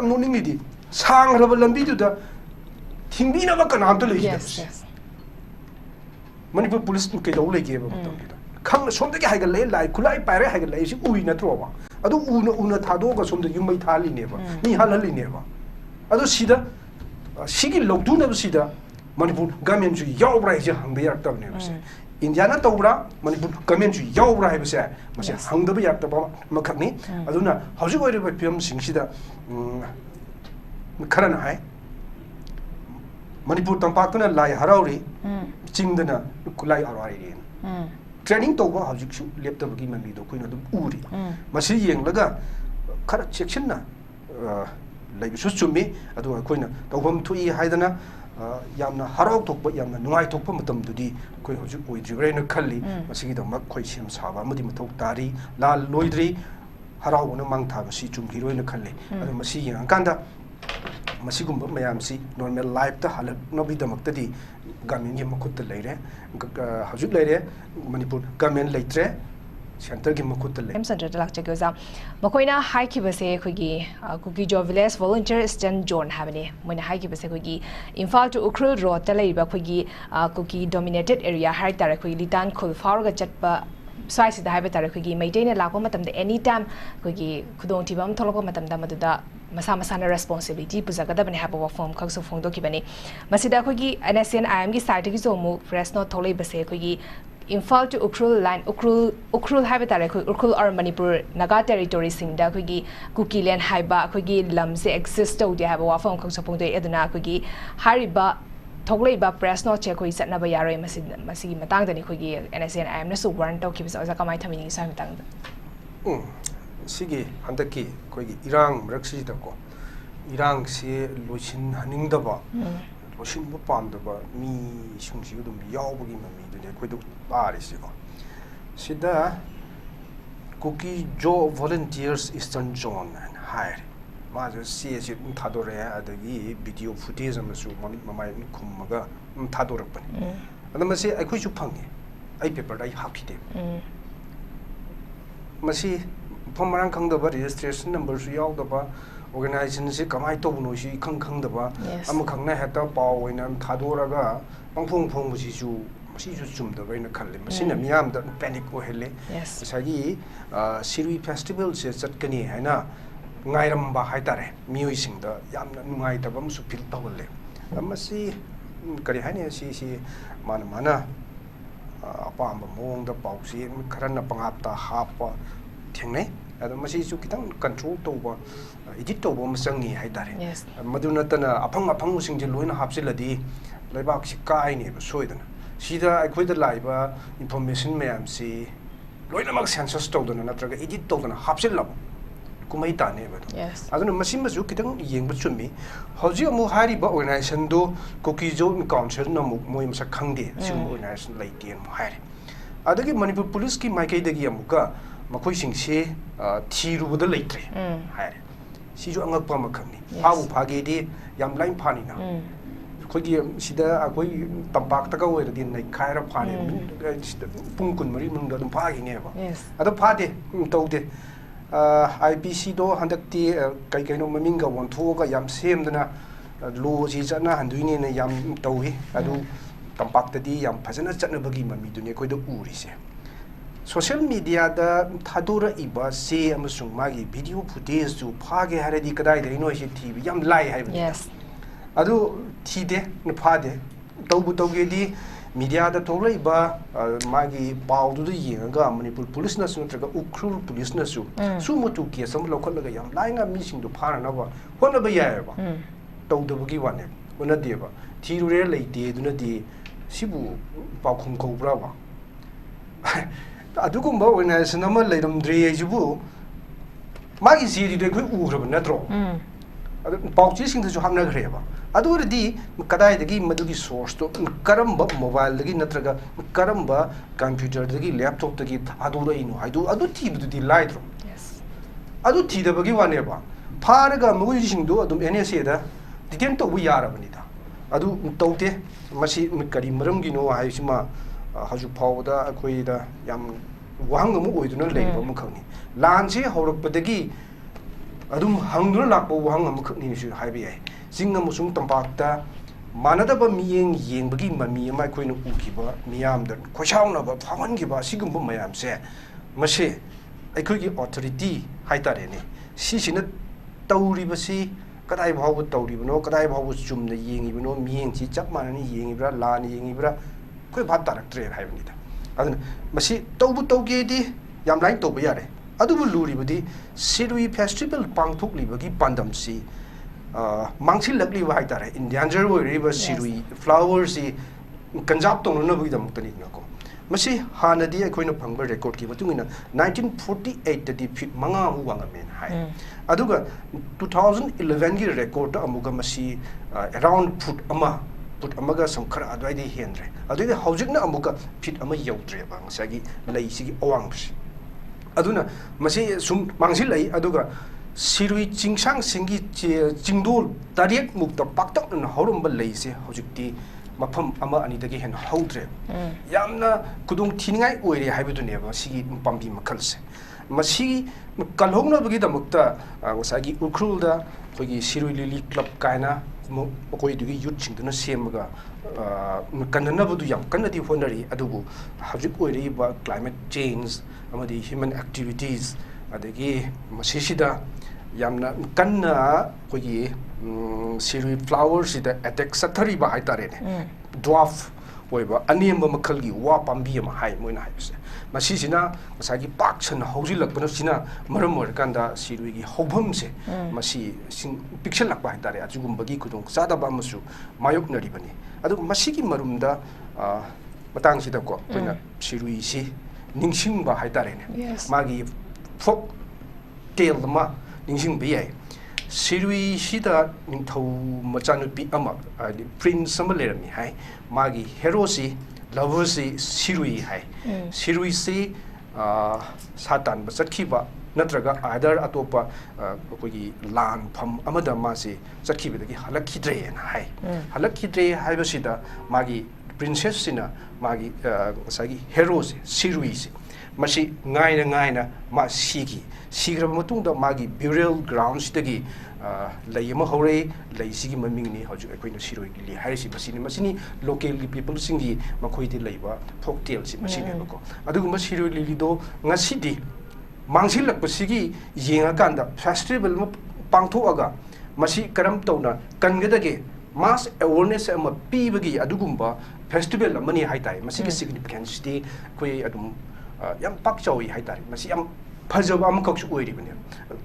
yam noning idi sang raba lambi du da thingbi na ba kanam to lei Yes. Manipur police ke do lei ge ba matam da khang som da ge haiga lei lai kulai pare haiga lei si ui na tro ba adu una thado ga som da yumai thali ne ba ni halali ne ba adu sida sigi logdu na sida Manipur government ju yaw bra je hang ba yak tab ne ba se India na tawra Manipur government ju yaw bra ba se ma se hang da ba yak tab ma khak ni aduna hauji oi re ba pm sing sida kharan hai Manipur tampak na lai harauri chingdana kulai arwari training tawba hauji su leptab gi mami do koina dum uri masi yeng laga khara section na lai su chumi adu koina tawbam thui haidana yamna harau thokba yamna nungai thokpa matam dudi koi hauji oi dribre na khalli masi gi dam khoi sem saba mudi mathok tari lal loidri harau na mang tha masi chum hiroi na khalli adu masi yang kanda Masigumba mayamsi normal life ta halak nobi damaktadi government gi makut leire hajuk leire Manipur government leitre center gi makut leire em center lak che goza makoina hai ki base khogi kuki jo village volunteer assistant zone habani moina hai ki base khogi Imphal to Ukhrul road ta leiba khogi kuki dominated area hai tare khogi litan khul far ga chatpa swai sida haiba tare khogi maintain lakwa matam de anytime khogi khudong tibam tholokwa matam da maduda masa masana responsibility puzaga bani haba form khak so phong do ki bani masida khogi NSN IM gi site gi zo mu press no tholei base khogi Imphal to Ukhrul line Ukhrul haiba tare khoi Ukhrul or Manipur Naga territory sing da khogi kuki len haiba khogi lam se exist to de haba form khak so phong do eduna khogi hariba thoglei ba press no che khoi satna ba yaroi masi matang dani khogi NSN IM na su warrant to ki bisa oza kamai thamini sa matang da Sigi handaki koigi irang mraksi da ko irang se lochin haning da ba lochin bu pam da ba mi sungsi dum yaw bu gi mami de koi du ari si ko sida Kuki Jo Volunteers Eastern Zone and hire ma jo se se thadore adagi video footage amasu mamai khummaga thadorak pani adama se ai khoi su phangi ai paper dai hakide masi Pomarang Kang the registration number su yaw the ba organization si kamai to no si khang the ba am khang na hata paw in am thadoraga pangphong phong si su chum the rain khalle masina miyam da panic ko hele sagi Sirui festival se chatkani haina ngairam ba haitare mioi sing da yamna nungai tabam su fil tawle amasi kari haine si mana apa am mong da paw si kharana pangap ta hapa Tingney, and Masi control to edit to Sangi Haidari. Madunatana, upon sing the Luina Hapsiladi, Labak Sikai neighbor, Sweden. Sida, I quit the liba, information may am see Loinamak Sansa Stolen and after edit to the Hapsilla. Kumaita neighbor. I don't know Masimas Yukitan, Ying but to me. Hosio Muhari but organization do cookies zone council no Moim Sakandi, some organization lady and Muhari. I think Manipur police ki Mike de Giamuka. Makoi sing se thiru da leitre hai si ju angak pa makhangni pau phage di yam line phani na khoi gi sida akoi tampak ta ka oi di nai khaira phani pung kun mari mung da dum phagi ne ba ado phade to de IPC do handak ti kai no maming ga won thu ga yam sem dana lo ji chana handuini ne yam tohi adu tampak ta di yam phajana chana bagi mami du ne khoi do uri se Social media da thadura iba se amasung magi video footage ju phage haredi kadai de no si tv yam lai hai adu thide ne phade tawbu tawge di media da tholai ba magi paw du yeng ga Manipur police na su traga Ukhrul police na su mutu ke sam lokhol ga yam lai nga mi sing du phara na ba hona ba ya ba tawdu gi wane ona de ba thiru re lai de du na di sibu paw khum khau bra ba Adugumba organization nama leiram dre jibu magi siri de koi ugrab natro pauchi sing the hamna greba adu di kadai de gi madugi source to karamba mobile de gi natraga karamba computer de gi laptop de gi adu ro inu adu ti bu di light ro adu ti de bagi wane ba pharaga mugui sing do adum NSA da ditem to bu yara bani da adu tawte masi kari maram gi no hai sima haju powda koi da yam wang mu oiduna leiba mu khangni lanche horok padagi adum hangduna lakpo wang amkhni shu haibi ai jinga musung tampakta manadaba miyeng yengbagi mami mai khoina ukiba miyam da khosauna ba phawan gi ba sigum mayam se mase aikhogi authority haitare ne si sina tawri basi kadai bhaw tawri bano kadai bhaw chumna yengi bano miyeng chi chap manani yengi bra lani yengi bra khoi bhab tarak tre haibni da aduna masi tawbu tawge di yam lain to ba yare adubu luri budi Sirui festival pangthok libagi pandam si mangsil lakli wa haitare endanger river Sirui flowers si kanjab tong na bagi dam tani ko masi hanadi akoina phangba record ki batungina 1948 da di fit manga hu wanga men hai aduga 2011 gi record amuga masi around foot amaga samkhara adwai di hendre adui haujikna amuga fit ama yaudre bang sagi lei sigi awang aduna masi sum mangsil lai aduga Sirui chingsang singi chingdol tariek mukta paktak na horum bal lei se haujikti mafam ama ani dagi hen haudre yamna kudung thiningai oire haibedu neba sigi pambi makhalse masi kalhongna bagi damukta sagi ukrul da khogi Sirui lili club kaina koi dugi youth chingduna semaga kanna budu yam kanna di honari adubu haujik oire ba climate change amadi human activities adagi masisida yamna kanna kogi Sirui flowers ida attack sathari ba haitare ne dwarf oiba anemba makhalgi wa pambi ma hai moina haibse masisina masagi paksan hojilakpana sina maram orkanda Sirui gi hobham se masi pixel lakba haitare ajugumbagi kudung sada ba masu mayok nari bani adu masigi marumda matang sida ko koina Sirui si ningsing ba haitare ne magi folk tale ma ningsing bi ai Sirui sida ningthau machanupi ama prince sama lerami hai magi hero si lover si Sirui hai Sirui si satan ba sakhiba natraga either atopa kogi lan pham amada ma si sakhiba dagi halakhidre hai halakhidre haiba sida magi princess sina magi sagi hero si Sirui si masi ngaina ma sigi sigra matungda magi burial grounds dagi layama hore lay sigi maming ni haju akoina Sirui li harisi masini local people singi makhoi di leiba folk tale si masini bako adugu Sirui li do ngasidi mangsil lak sigi yenga kanda festival mo pangtho aga masi karam tawna kangedage mass awareness ama pibagi adugumba festival amani haitai masigi significance di koi adum yam pak chawi haitari masi yam phajaba am kaksu oiri bane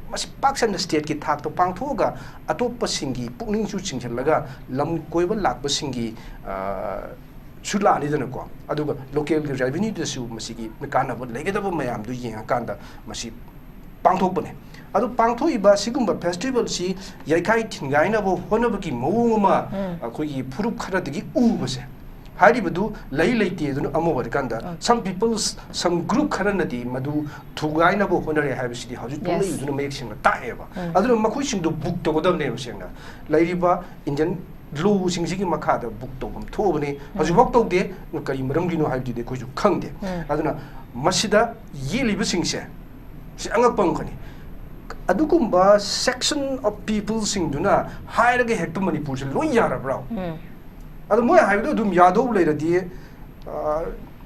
masi paksan state ki thak to pangthoga atop singi pukning chu chingchalaga lam koiba lakba singi sula ni dana ko aduga local revenue de su masi ki kana bo legedaba mayam du yenga kanda masi pangthok bane adu pangthoiba sigumba festival si yaikai thingaina bo honabaki mawuma khoi phurup khara digi ubase Haribadu lay late Amorikanda. Some people, some group Karanadi, Madu, Tugaina, Honore Habisi, how you do make him a Taeva. Other Makushing to book to go name singer. Ladiba, Indian, Blue Singing Makada, book to them, Tobani, as you walked out there, Karim Ramino had the Koju Kande. Aduna, Masida, Yeli Bissing. Angapankani. Adukumba, section of people sing Duna, hire a head to Manipur, Loyara Brown. Adu moi haidu dum yado le di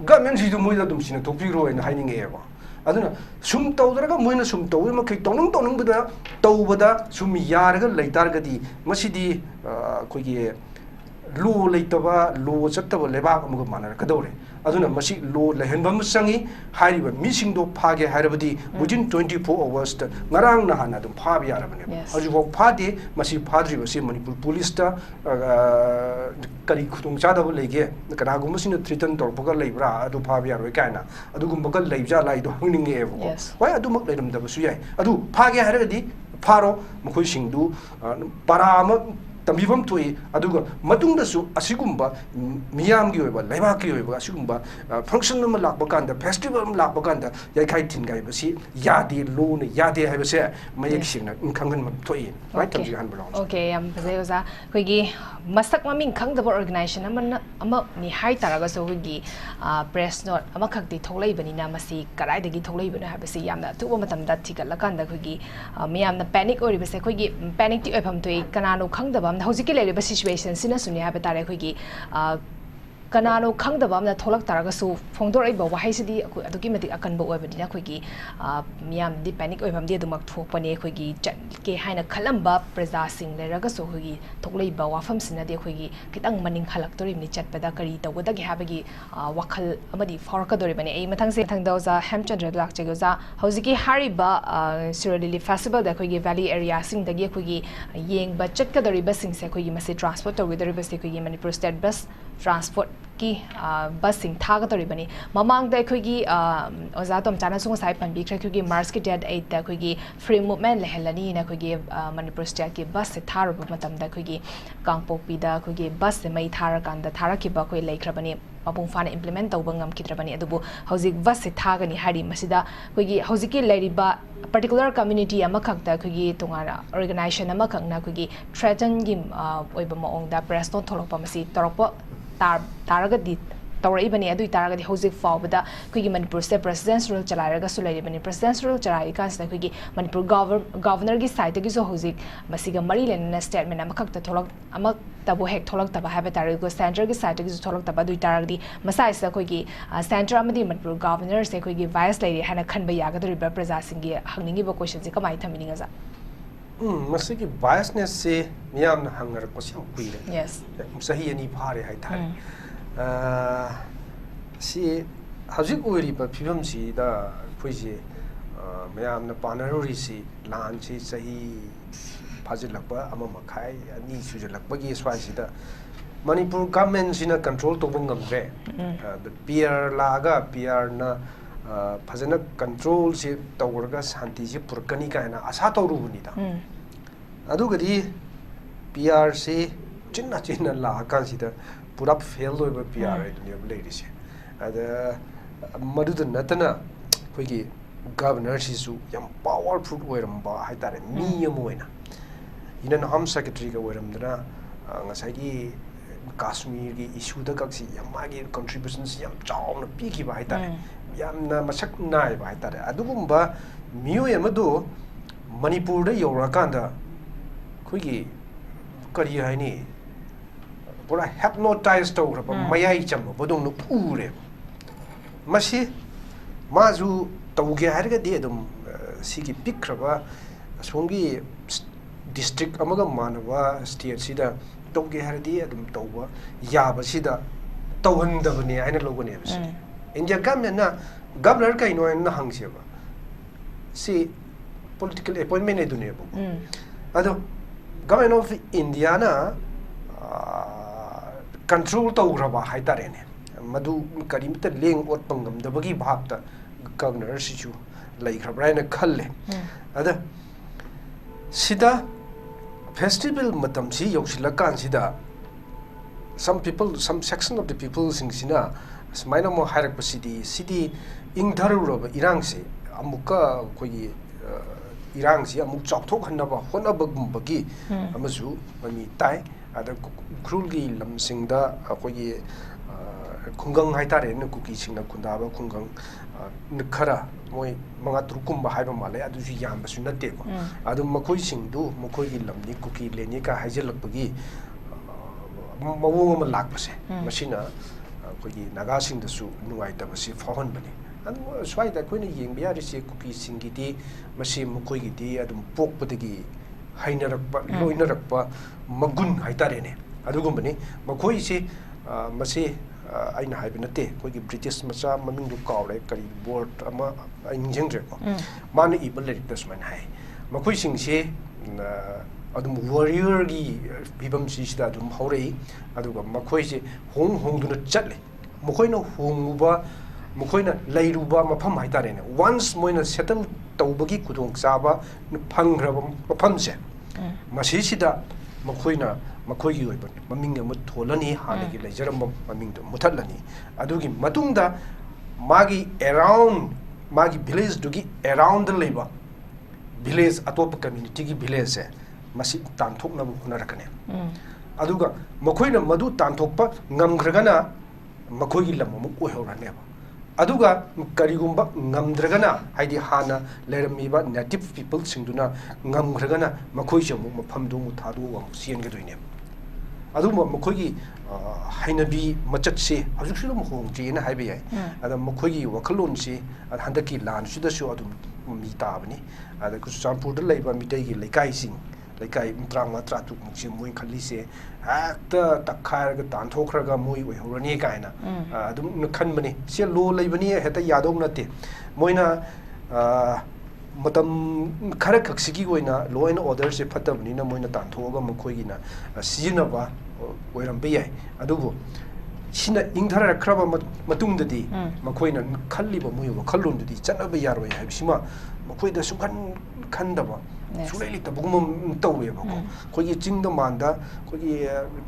government ji dum moi da dum sina topiro en haining eba aduna sum tawdra moi na sum taw ma kai tonung bada tawbada sum yar ga leitar ga di masidi koi gi lo leitaba lo chattaba leba am ga manar ka dore aduna masi lo lehenbam sangi hariba missing do phage harabadi within 24 hours ta ngarang na hana dum phabi yarabane aju bo phade masi phadri basi Manipur police ta kari khutung chada bo lege kana gum masina threaten tor boga leibra adu phabi yaroi kaina adu gum boga leibja lai do hangning e bo wai adu mak leiram da basu yai adu phage harabadi pharo mkhoi singdu parama तंबीफम थोई अदुगा मतुंगदसु असिगुंबा मियामगी ओइबा लेबाकी ओइबा असिगुंबा function अमा लाकबा कांदा festival अमा लाकबा कांदा याखाइ थिनगाइ बसी यादे loan यादे हाइबसे मयक सिंगना खंगन म थोई राइट तमजी हान बलाउ ओके यम फजे ओजा खोगी मसक ममिंग खंगदबा ऑर्गेनाइजेशन अमा नि हाइ तारागसो खोगी प्रेस नोट अमा खक्ति थोलैबनिना मसी कराइदगी थोलैबना हाबसे यामना तुबा मतमदा थिकलकांदा खोगी मियामना पैनिक ओरिबसे खोगी पैनिक ति ओइफम तोइ कनानो खंगदबा हौजिकि लेरिबा सिचुएशन सिना सुनि हाबे तारे खोगी कनानो खंगदबा अमना थोलक तारगसु फोंदोरैबा वाहैसिदी अदुकी मति अकनबा ओइबदिना खोगी मियाम दि पैनिक ओइबम दि अदुमक थोपने खोगी चटके हाइना खलंबा प्रजा सिंग लेरगसु खोगी थोकलैबा वाफम सिनादि खोगी खितंग मनिंग खलक्तोरिमनि चटपदा करी तवदगे हाबगी वखल अमदि फरकदोरिबने ए मथंगसे थंगदौजा हेमचंद्र लाक्चेगोजा हौजिकी हारिबा सिरोलिली फेस्टिवल दा खोगी वैली एरिया सिंगदगी खोगी येंगबा चटकदोरिबा सिंगसे खोगी मसे ट्रांसपोर्ट तवदोरिबसे खोगी मणिपुर स्टेट बस ट्रांसपोर्ट की बस सिंग थागतोरिबनी ममांग दा खोगी ओजा तोम चाना सुंग साइ पनबी खोगी मार्च की डेट 8 दा खोगी फ्री मूवमेंट लेहलनी ना खोगी मणिपुर स्टेट की बस से थारब मतम दा खोगी कांगपोपी दा खोगी बस से मई थारा कांदा थाराकिबा खोई लेख्रबनी मपुंग फाना इम्प्लीमेंट तौबा ngam अदुबु हौजिक बस से थागनी हारी मसिदा खोगी हौजिकी लेरिबा पर्टिकुलर कम्युनिटी अमखक्ता खोगी तोंगारा ऑर्गेनाइजेशन अमखक्ना खोगी थ्रेटन गी ओइबा मओंगदा प्रेस नोट थोलकपा मसि तोरकपा तारगदी तौरइबनी अदुइ तारगदी हौजिक फावबदा खोगी मणिपुर स्टेट प्रेसिडेंशियल चलाइरगसु लेरिबनी प्रेसिडेंशियल चलाइ कासदा खोगी मणिपुर गवर्नर की साइड की जो हौजिक मसिगा मरी लेना स्टेटमेंट अमखक्ता थोलक अमक तबो हेक थोलक तबा हाबे तारगो सेंटर की साइड की जो थोलक तबा दुइ तारगदी मसाइसा खोगी सेंटर अमदी मणिपुर गवर्नर से खोगी वाइस लेरि हाना खनबा यागदरिबा प्रजा सिंगी हंगनिंगिबा क्वेश्चन से कमाइ थमिनिंगजा मसिगी बायसनेस से मियाम हंगर कोसिम कुइरे यस सही अनि फारे हाइ थारे सी हजिक ओरिबा फिबम सी दा खोइसे मियाम न पानरोरी सी लान सी सही फाजिलकबा अमा मखाइ अनि सुजलकबगी स्वाइसिदा मणिपुर गवर्नमेंट सिना कंट्रोल तोबं गमरे द पीआर लागा पीआर ना फजना कंट्रोल से तौरगा शांति से पुरकनी कायना आशा तौरुबनिदा अदुगदी पीआर से चिन्ना चिन्ना लाका सिदा पूरा फेल होइबा पीआर दुनिया लेरिसे अदा मदुद नतना खोगी गवर्नर सिसु यम पावरफुल ओइरमबा हाइतारे मी यमोइना इनन होम सेक्रेटरी का ओइरमदना ngसाइगी काश्मीर की इशू द कक्सी यमागी कंट्रीब्यूशंस यम चावना पीखिबा हाइतारे यामना मसक नाइबा हाइतारे अदुगुम्बा मियोय अमदो मणिपुर द योराकांदा खोगी करी हाइनी पूरा hypnotize तौरबा मयाई चम बदोंग उरे मसी माजु तौगे हारगदी अदुम सिगी पिक्रबा सोंगी डिस्ट्रिक्ट अमगा मानवा स्टेट सिदा तौगे हारदी अदुम तौबा याबा सिदा तौहंदबने आइना लोगने बस इंडिया गवर्नर काइनो न हंगसेबा सी पॉलिटिकल अपॉइंटमेंट एदुनेबो अदो गवर्नमेंट ऑफ इंडिया ना कंट्रोल तौरबा हाइतारेने मधु करीमत लेंग ओत पंगमदबगी भागता गवर्नर सिचु लैख्रब्रायना खल्ले अदा सिदा फेस्टिवल मतम सि योसिलकान सिदा some section of the people singsina smaina mo hairak city ingtharuroba irang se amuka koi irang si amuk chokthok hanaba honaba gumbagi amasu mami tai ada krulgi lamsingda koi khungang haitare na kuki singna kundaba khungang khara moi manga trukumba haiba male adu ji yamba su natte ko adu makoi singdu makoi gi lamni kuki leni ka haijelakbagi mawong ma lakpase machina koi naga sing da su nuai da basi phahon bani adu swai da koi na yengbe ya ri kuki singi di masi makoi gi di adu pokpadagi hainarakpa loinarakpa magun haitare ne adu gumbani makoi se masi aina haiba nate koi gi british macha maming du kawre kari board ama injengre ko man ibal leri tasman hai makoi sing se adum warrior gi bibam si sida adum haurei aduga makoi se hong duna chatle makoi na honguba makoi na leiruba mafam haitare ne once moina settle tawbagi kudong chaba phangraba mafam se masi sida makoi na ꯃꯈꯣꯏꯒꯤ ꯑꯣꯏꯕ ꯃꯃꯤꯡ ꯑꯃ ꯊꯣꯜꯂꯅꯤ ꯍꯥꯟꯅꯒꯤ ꯂꯩꯖꯔꯝꯕ ꯃꯃꯤꯡꯗꯣ ꯃꯨꯊꯠꯂꯅꯤ ꯑꯗꯨꯒꯤ ꯃꯇꯨꯡꯗ ꯃꯥꯒꯤ around ꯃꯥꯒꯤ ꯚꯤꯂꯦꯖꯗꯨꯒꯤ ꯑꯦꯔꯥꯎꯟꯗ ꯂꯩꯕ ꯚꯤꯂꯦꯖ ꯑꯇꯣꯞꯄ ꯀꯝꯃ꯭ꯌꯨꯅꯤꯇꯤꯒꯤ ꯚꯤꯂꯦꯖꯁꯦ ꯃꯁꯤ ꯇꯥꯟꯊꯣꯛꯅꯕ ꯍꯣꯠꯅꯔꯛꯀꯅꯤ ꯑꯗꯨꯒ ꯃꯈꯣꯏꯅ ꯃꯗꯨ ꯇꯥꯟꯊꯣꯛꯄ ꯉꯝꯈ꯭ꯔꯒꯅ ꯃꯈꯣꯏꯒꯤ ꯂꯝ ꯑꯃꯨꯛ ꯑꯣꯏꯍꯧꯔꯅꯦꯕ ꯑꯗꯨꯒ ꯀꯔꯤꯒꯨꯝꯕ ꯉꯝꯗ꯭ꯔꯒꯅ ꯍꯥꯏꯗꯤ ꯍꯥꯟꯅ ꯂꯩꯔꯝꯃꯤꯕ ꯅꯦꯇꯤꯚ ꯄꯤꯄꯜꯁꯤꯡꯗꯨꯅ ꯉꯝꯈ꯭ꯔꯒꯅ ꯃꯈꯣꯏꯁꯦ ꯑꯃꯨꯛ ꯃꯐꯝꯗꯨ ꯑꯃꯨꯛ ꯊꯥꯗꯣꯛꯑꯒ ꯑꯃꯨꯛ ꯆꯦꯟꯒꯗꯣꯏꯅꯦꯕ ꯑꯗꯨꯒꯨꯝꯕ ꯃꯈꯣꯏꯒꯤ ꯍꯩꯅꯕꯤ ꯃꯆꯠꯁꯤ ꯍꯧꯖꯤꯛꯁꯨ ꯑꯗꯨꯝ ꯍꯣꯡꯗ꯭ꯔꯤꯅ ꯍꯥꯏꯕ ꯌꯥꯏ ꯑꯗ ꯃꯈꯣꯏꯒꯤ ꯋꯥꯈꯜꯂꯣꯟꯁꯤ ꯍꯟꯗꯛꯀꯤ ꯂꯥꯟꯁꯤꯗꯁꯨ ꯑꯗꯨꯝ ꯃꯤ ꯇꯥꯕꯅꯤ ꯑꯗ ꯆꯨꯔꯆꯥꯟꯄꯨꯔꯗ ꯂꯩꯕ ꯃꯤꯇꯩꯒꯤ ꯂꯩꯀꯥꯏꯁꯤꯡ ꯂꯩꯀꯥꯏ 35-30ꯃꯨꯛꯁꯦ ꯃꯣꯏ ꯈꯜꯂꯤꯁꯦ ꯍꯦꯛꯇ ꯇꯛꯈꯥꯏꯔꯒ ꯇꯥꯟꯊꯣꯛꯈ꯭ꯔꯒ ꯃꯣꯏ ꯑꯣꯏꯍꯧꯔꯅꯤ ꯀꯥꯏꯅ ꯑꯗꯨꯝ ꯈꯟꯕꯅꯤ ꯁꯤ ꯂꯣ ꯂꯩꯕꯅꯤ ꯍꯦꯛꯇ ꯌꯥꯗꯧ ꯅꯠꯇꯦ ꯃꯣꯏꯅ ꯃꯇꯝ ꯈꯔꯈꯛꯁꯤꯒꯤ ꯑꯣꯏꯅ ꯂꯣ ꯑꯦꯟ ꯑꯣꯔꯗꯔꯁꯦ ꯐꯠꯇꯕꯅꯤꯅ ꯃꯣꯏꯅ ꯇꯥꯟꯊꯣꯛꯑꯒ ꯃꯈꯣꯏꯒꯤꯅ ꯁꯤꯖꯤꯟꯅꯕ ꯑꯣꯏꯔꯝꯕ ꯌꯥꯏ ꯑꯗꯨꯕꯨ sina ingthara kraba matungdadi makoina khalliba mui wakhalundudi chanaba yaroi haibsima makoida sukhan khandaba sulai tabugum tawwe ba ko khogi chingda manda khogi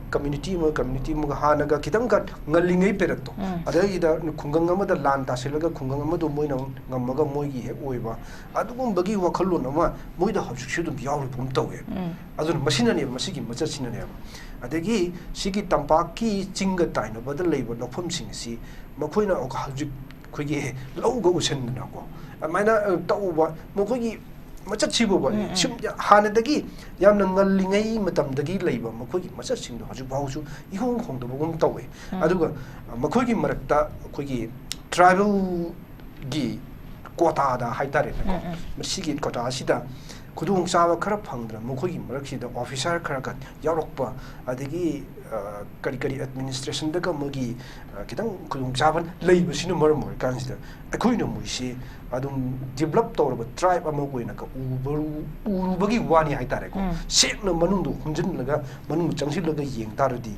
community ma hanaga kitang ka ngalingai peratto adaida khungang amada lan tasilaga khungang amadu moina ngamaga moigi he oiba adugum bagi wakhalun ama moida hawsukshudum yawri pum tawwe adun masinani masigi machasinani adagi sigi tampaki chinga taina bada leiba nofam singsi makoina hawjuk khogi lauga usenna ko amaina tawba mokogi machat sibo ba sim hanadagi yamna ngallingai matamdagi leiba makogi machat singdo haju bawsu ihong khongdo bugum tawe aduga makogi marakta khogi tribal gi quota da haitare ko masigi quota sida kudung sawa khara phangdra makogi maraksida officer khara kan yarokpa adagi kari administration daga magi kitang kudung saban leiba sinu maram kansida akoina muisi adum develop tawraba tribe ama koina ka ubagi wani haitare ko sekna manungdu hunjin laga manung changsilaga yeng taradi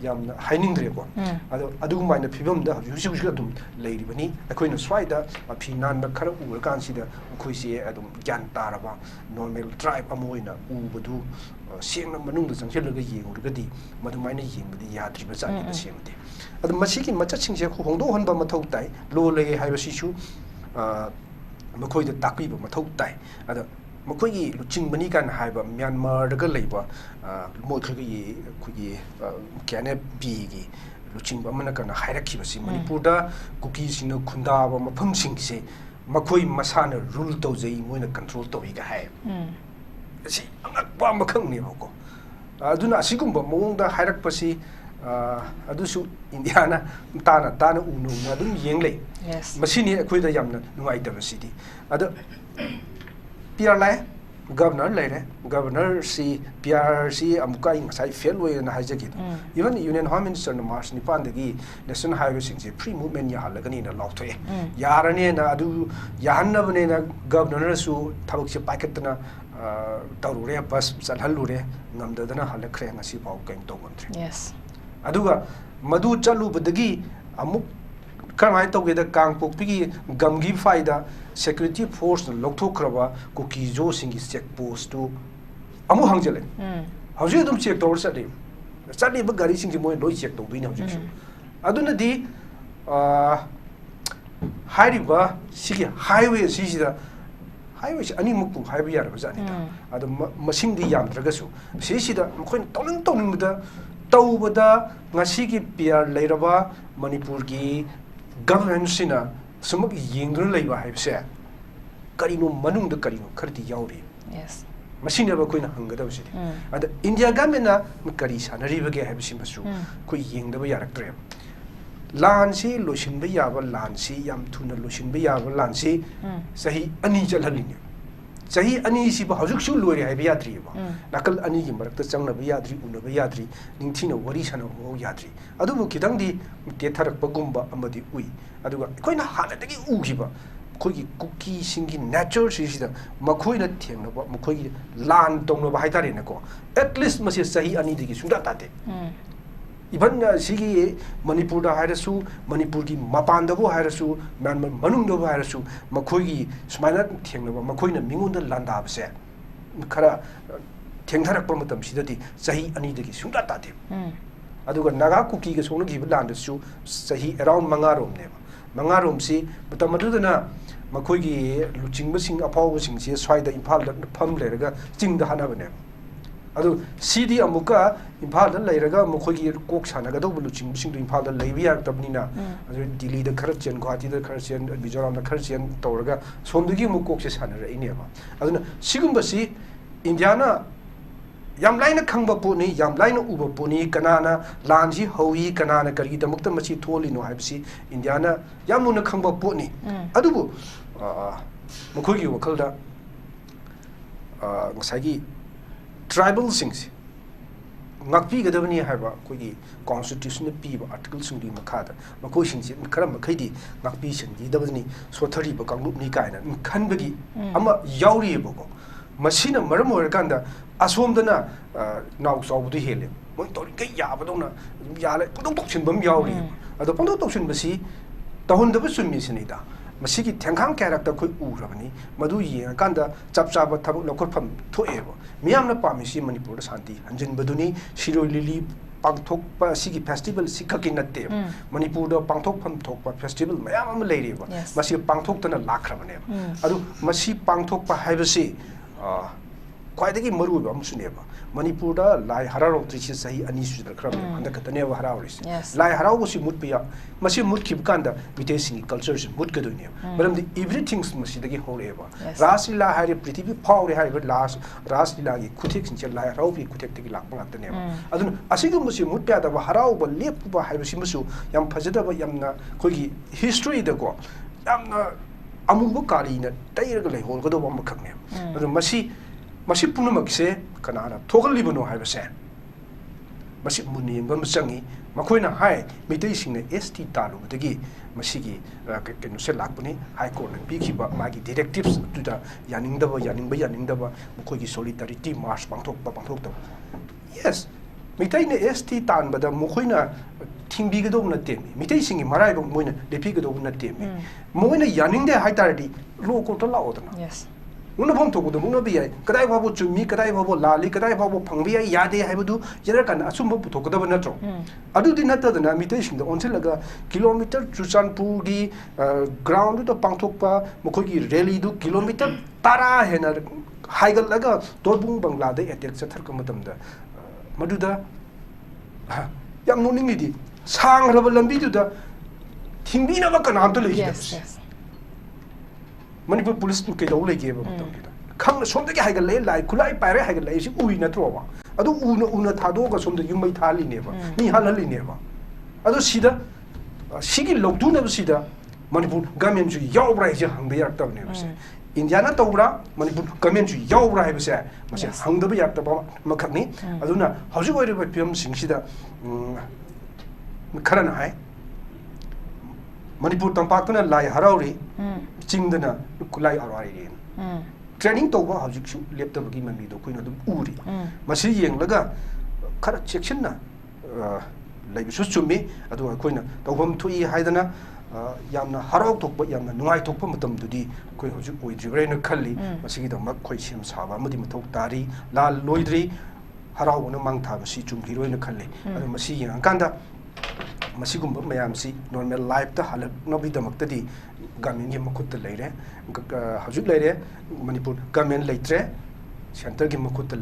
yamna hainingdre ko adu maina phibamda hujuk adum leiribani akoina swaida phinan da khara ur kansida khoisi adum gyan taraba normal tribe ama oina ubadu sekna manungdu changsilaga yengurgadi madumaina yengbadi yadriba jani semde adu masiki machatchingse hongdo honba mathau tai lo le haibasisu makoida takpiba mathau tai ada makoigi luchingmani kan haiba Myanmar daga leiba mokhagi khugi kyane bi gi luchingba mana kan hairakhi basi Manipur da kuki sina khunda ba mafam singse makoi masana rule tawjei moina control tawi ga hai si angakpa makhang ne ko aduna asigumba mawongda hairak pasi adusu Indiana tana unu adum yenglei masini akoida yamna nungai tabasidi ada PRLai governor si PRC amukai ngasai fail way na hajagi even union home minister na March ni pandagi national highway singse free movement ya halagani na lauthoe yarane na adu yahanna bane na governor su thabak se packet na tarure bus salhalure ngamdadana halakre ngasi pau kain tongomtre yes aduga madu chalu badagi amuk kamai tawgeda kangpokpigi gamgi faida security force lokthokraba kukijo singi check post tu amu hangjale hauji dum check tawr sadi ba gari singi moi loi check tawdina hauji su aduna di hairiba sigi highway sisida highway ani mukpu highway yar ba jani ta adu masing di yamdragasu sisida mkhoin tawning da tawbada ngasigi PR leiraba Manipur gi government sina sumak yengdun leiba haibse karino manungda karino kharti yauri yes machine ba koina hangada bisi ada India government na kari sanari bage haibsi masu koi yengda ba yaraktre lan si loshin ba yaba lan si yam thuna loshin ba yaba lan si sahi ani jalhalini sahi ani si ba hajuk shu lori haibi yadri ba nakal ani gi marakta changna ba yadri una ba yadri ningthina wari sana ho yadri adubu kidangdi te tharak ba gumba amadi ui aduga koina hana dagi ugiba koigi kuki singi nature sisida makoina thengna ba makoigi lan tongna ba haitare na ko at least masi sahi ani digi sunda tate even sigi Manipur da hairasu Manipur gi mapanda bo hairasu Myanmar manung da bo hairasu makoigi smaina thengna ba makoina mingun da landa base khara ꯊꯦꯡꯊꯔꯛꯄ ꯃꯇꯝꯁꯤꯗꯗꯤ ꯆꯍꯤ ꯑꯅꯤꯗꯒꯤ ꯁꯨꯡꯇꯥ ꯇꯥꯗꯦ ꯑꯗꯨꯒ ꯅꯥꯒꯥ ꯀꯨꯀꯤꯒ ꯁꯣꯛꯅꯈꯤꯕ ꯂꯥꯟꯗꯁꯨ ꯆꯍꯤ around 5ꯔꯣꯝꯅꯦꯕ 5ꯔꯣꯝꯁꯤ ꯃꯇꯝ ꯑꯗꯨꯗꯅ ꯃꯈꯣꯏꯒꯤ ꯂꯨꯆꯤꯡꯕꯁꯤꯡ ꯑꯐꯥꯎꯕꯁꯤꯡꯁꯦ ꯁ꯭ꯋꯥꯏꯗ ꯏꯝꯐꯥꯜꯗ ꯐꯝ ꯂꯩꯔꯒ ꯆꯤꯡꯗ ꯍꯥꯠꯅꯕꯅꯦꯕ ꯑꯗꯨ ꯁꯤꯗꯤ ꯑꯃꯨꯛꯀ ꯏꯝꯐꯥꯜꯗ ꯂꯩꯔꯒ ꯃꯈꯣꯏꯒꯤ ꯀꯣꯛ ꯁꯥꯟꯅꯒꯗꯧꯕ ꯂꯨꯆꯤꯡꯕꯁꯤꯡꯗꯨ ꯏꯝꯐꯥꯜꯗ ꯂꯩꯕ ꯌꯥꯔꯛꯇꯕꯅꯤꯅ ꯑꯗꯨ ꯗꯤꯜꯂꯤꯗ ꯈꯔ ꯆꯦꯟ ꯒꯨꯋꯥꯍꯥꯇꯤꯗ ꯈꯔ ꯆꯦꯟ ꯃꯤꯖꯣꯔꯥꯝꯗ ꯈꯔ ꯆꯦꯟ ꯇꯧꯔꯒ ꯁꯣꯝꯗꯒꯤ ꯑꯃꯨꯛ ꯀꯣꯛꯁꯦ ꯁꯥꯟꯅꯔꯛꯏꯅꯦꯕ ꯑꯗꯨꯅ ꯁꯤꯒꯨꯝꯕꯁꯤ ꯏꯟꯗꯤꯌꯥꯅ ꯌꯥꯝ ꯂꯥꯏꯅ ꯈꯪꯕ ꯄꯣꯠꯅꯤ ꯌꯥꯝ ꯂꯥꯏꯅ ꯎꯕ ꯄꯣꯠꯅꯤ ꯀꯅꯥꯅ ꯂꯥꯟꯁꯤ ꯍꯧꯏ ꯀꯅꯥꯅ ꯀꯔꯤꯒꯤꯗꯃꯛꯇ ꯃꯁꯤ ꯊꯣꯛꯂꯤꯅꯣ ꯍꯥꯏꯕꯁꯤ ꯏꯟꯗꯤꯌꯥꯅ ꯌꯥꯝ ꯃꯨꯟꯅ ꯈꯪꯕ ꯄꯣꯠꯅꯤ ꯑꯗꯨꯕꯨ ꯃꯈꯣꯏꯒꯤ ꯋꯥꯈꯜꯗ ꯉꯁꯥꯏꯒꯤ ꯇ꯭ꯔꯥꯏꯕꯦꯜꯁꯤꯡꯁꯦ ꯉꯥꯛꯄꯤꯒꯗꯕꯅꯤ ꯍꯥꯏꯕ ꯑꯩꯈꯣꯏꯒꯤ ꯀꯣꯟꯁꯇꯤꯇ꯭ꯌꯨꯁꯟꯅ ꯄꯤꯕ ꯑꯥꯔꯇꯤꯀꯜꯁꯤꯡꯒꯤ ꯃꯈꯥꯗ ꯃꯈꯣꯏꯁꯤꯡꯁꯤ ꯈꯔ ꯃꯈꯩꯗꯤ ꯉꯥꯛꯄꯤ ꯁꯦꯟꯕꯤꯗꯕꯅꯤ ꯁꯣꯊꯔꯤꯕ ꯀꯥꯡꯂꯨꯞꯅꯤ ꯀꯥꯏꯅ ꯈꯟꯕꯒꯤ ꯑꯃ ꯌꯥꯎꯔꯤꯑꯕꯀꯣ ꯃꯁꯤꯅ ꯃꯔꯝ ꯑꯣꯏꯔꯀꯥꯟꯗ ꯑꯁꯣꯝꯗꯅ ꯅꯥꯎ ꯆꯥꯎꯕꯗꯨ ꯍꯦꯜꯂꯦ ꯃꯣꯏ ꯇꯧꯔꯤꯈꯩ ꯌꯥꯕꯗꯧꯅ ꯌꯥꯜꯂꯦ ꯄꯨꯡꯇꯧ ꯇꯧꯁꯤꯟꯕ ꯑꯃ ꯌꯥꯎꯔꯤꯑꯕ ꯑꯗꯣ ꯄꯨꯡꯇꯧ ꯇꯧꯁꯤꯟꯕꯁꯤ ꯇꯧꯍꯟꯗꯕ ꯆꯨꯝꯃꯤꯁꯤꯅꯤꯗ ꯃꯁꯤꯒꯤ ꯊꯦꯡꯈꯥꯡ ꯀꯌꯥꯔꯛꯇ ꯑꯩꯈꯣꯏ ꯎꯈ꯭ꯔꯕꯅꯤ ꯃꯗꯨ ꯌꯦꯡꯉꯀꯥꯟꯗ ꯆꯞ ꯆꯥꯕ ꯊꯕꯛ ꯂꯧꯈꯠꯐꯝ ꯊꯣꯛꯑꯦꯕ ꯃꯤꯌꯥꯝꯅ ꯄꯥꯝꯃꯤꯁꯤ ꯃꯅꯤꯄꯨꯔꯗ शांति ꯍꯟꯖꯤꯟꯕꯗꯨꯅꯤ ꯁꯤꯔꯣꯏ ꯂꯤꯂꯤ ꯄꯥꯡꯊꯣꯛꯄ ꯑꯁꯤꯒꯤ ꯐꯦꯁꯇꯤꯚꯦꯜ ꯁꯤꯈꯛꯀꯤ ꯅꯠꯇꯦꯕ ꯃꯅꯤꯄꯨꯔꯗ ꯄꯥꯡꯊꯣꯛꯐꯝ ꯊꯣꯛꯄ ꯐꯦꯁꯇꯤꯚꯦꯜ ꯃꯌꯥꯝ ꯑꯃ ꯂꯩꯔꯤꯕ ꯃꯁꯤ ꯄꯥꯡꯊꯣꯛꯇꯅ ꯂꯥꯛꯈ꯭ꯔꯕꯅꯦꯕ ꯑꯗꯨ ꯃꯁꯤ ꯄꯥꯡꯊꯣꯛꯄ ꯍꯥꯏꯕꯁꯤ ꯈ꯭ꯋꯥꯏꯗꯒꯤ ꯃꯔꯨꯑꯣꯏꯕ ꯑꯃꯁꯨꯅꯦꯕ ꯃꯅꯤꯄꯨꯔꯗ ꯂꯥꯏ ꯍꯔꯥꯎꯔꯛꯇ꯭ꯔꯤꯁꯤ ꯆꯍꯤ 2 ꯁꯨꯖꯜꯈ꯭ꯔꯕꯅꯦꯕ ꯍꯟꯗꯛꯈꯛꯇꯅꯦꯕ ꯍꯔꯥꯎꯔꯤꯁꯦ ꯂꯥꯏ ꯍꯔꯥꯎꯕꯁꯤ ꯃꯨꯠꯄ ꯌꯥ ꯃꯁꯤ ꯃꯨꯠꯈꯤꯕ ꯀꯥꯟꯗ ꯃꯤꯇꯩꯁꯤꯡꯒꯤ ꯀꯜꯆꯔꯁꯤ ꯃꯨꯠꯀꯗꯣꯏꯅꯦꯕ ꯃꯔꯝꯗꯤ ꯏꯚ꯭ꯔꯤꯊꯤꯡ ꯃꯁꯤꯗꯒꯤ ꯍꯧꯔꯛꯑꯦꯕ ꯔꯥꯁ ꯂꯤꯂꯥ ꯍꯥꯏꯔꯦ ꯄ꯭ꯔꯤꯊꯤꯕꯤ ꯐꯥꯎꯔꯦ ꯍꯥꯏꯔꯤꯕ ꯔꯥꯁ ꯂꯤꯂꯥꯒꯤ ꯈꯨꯊꯦꯛꯁꯤꯡꯁꯦ ꯂꯥꯏ ꯍꯔꯥꯎꯕꯒꯤ ꯈꯨꯊꯦꯛꯇꯒꯤ ꯂꯥꯛꯄ ꯉꯥꯛꯇꯅꯦꯕ ꯑꯗꯨꯅ ꯑꯁꯤꯒꯨꯝꯕꯁꯤ ꯃꯨꯠꯄ ꯌꯥꯗꯕ ꯍꯔꯥꯎꯕ ꯂꯦꯞꯄꯕ ꯍꯥꯏꯕꯁꯤꯃꯁꯨ ꯌꯥꯝ ꯐꯖꯗꯕ ꯌꯥꯝꯅ ꯑꯩꯈꯣꯏꯒꯤ ꯍꯤꯁꯇ꯭ꯔꯤꯗꯀꯣ ꯌꯥꯝꯅ ꯑꯃꯨꯕ ꯀꯥꯂꯤꯅ ꯇꯩꯔꯒ ꯂꯩꯍꯧꯒꯗꯧꯕ ꯑꯃꯈꯛꯅꯦꯕ ꯑꯗꯨ मसी पुनमक से कनाना थोगलिबनो हाइबसे मसी मुनि यंगम चंगी मखोइना हाय मितै सिंगने एसटी तालुबदगी मसीगी केनो से लाकपनि हाई कोर्ट ने पिखिबा मागी डायरेक्टिव्स तुदा यानिंगदबा मखोइगी सॉलिडारिटी मार्च पांथोकता यस मितै ने एसटी तानबदा मखोइना थिंबिगदोब नते मितै सिंगी मराइबो मोइना लेपिगदोब नते मोइना यानिंगदे हाइतारदी लो कोर्ट लाओदना यस मुनफम थोबदो मुनबि याय कदाय फाबो चुम्मी कदाय फाबो लाली कदाय फाबो फंगबि याय यादे हाइबदु जरकन असुमबो पुथोकदब नत्रो अदुदि नतदना मितैसिंग ओनसेलगा किलोमीटर चुचानपुरगी ग्राउंड तो पांथोकपा मखोगी रैली दु किलोमीटर 10 हेना हाइगलगा तोरबुंग बंगलादे अटैक चथरक मतमदा मदुदा याम नोनिंगिदि सांग्रब लंबिदुदा थिंबिनबा कनामतो लेखि मणिपुर पुलिस कईदौ लेगेब खंग सोमदगी हाइगले लाई खुलाई पाइरे हाइगले सि उइ नत्रोबा अदु उन थादोगा सोमद युमै थालिनेबा नि हाललिनेबा अदु सिदा सिगी लौदुनब सिदा मणिपुर गवर्नमेंट जु यावब्रा हिजे हंगबे याक्तबने बसे इंडियाना तौब्रा मणिपुर गवर्नमेंट जु यावब्रा हाइबसे मसे हंगदब याक्तबा मखकनि अदुना हौजिक ओइरबा पियम सिंगसिदा खरन हाय मणिपुर तंपाक्तना लाई हराउरी चिंगदना कुलाई हराउरी ट्रेनिंग तौबा हौजिकसु लेप्तबगी ममीदो कोइनो दum उरी मसी येंगलगा खर सेक्शनना लैबसु चुम्मी अदु कोइना तौबम थुई हाइदना यामना हराउ थोकबा यामना नुंगाइ थोकबा मतमदुदी कोइ हौजिक ओइद्रिब्रेना खल्ली मसीगी दमक खोइ सेम साबा मदि मथौ तारी लाल लोइद्री हराउबना मांगथाबसी चुमगिरोइना खल्ली अदु मसी येंगाकांदा मसीगुम्बा मयामसी नॉर्मल लाइफ ता हलकनबीदमक्तदी गवर्नमेंट की मखुत लेरे हजुक लेरे मणिपुर गवर्नमेंट लेत्रे सेंटर की मखुत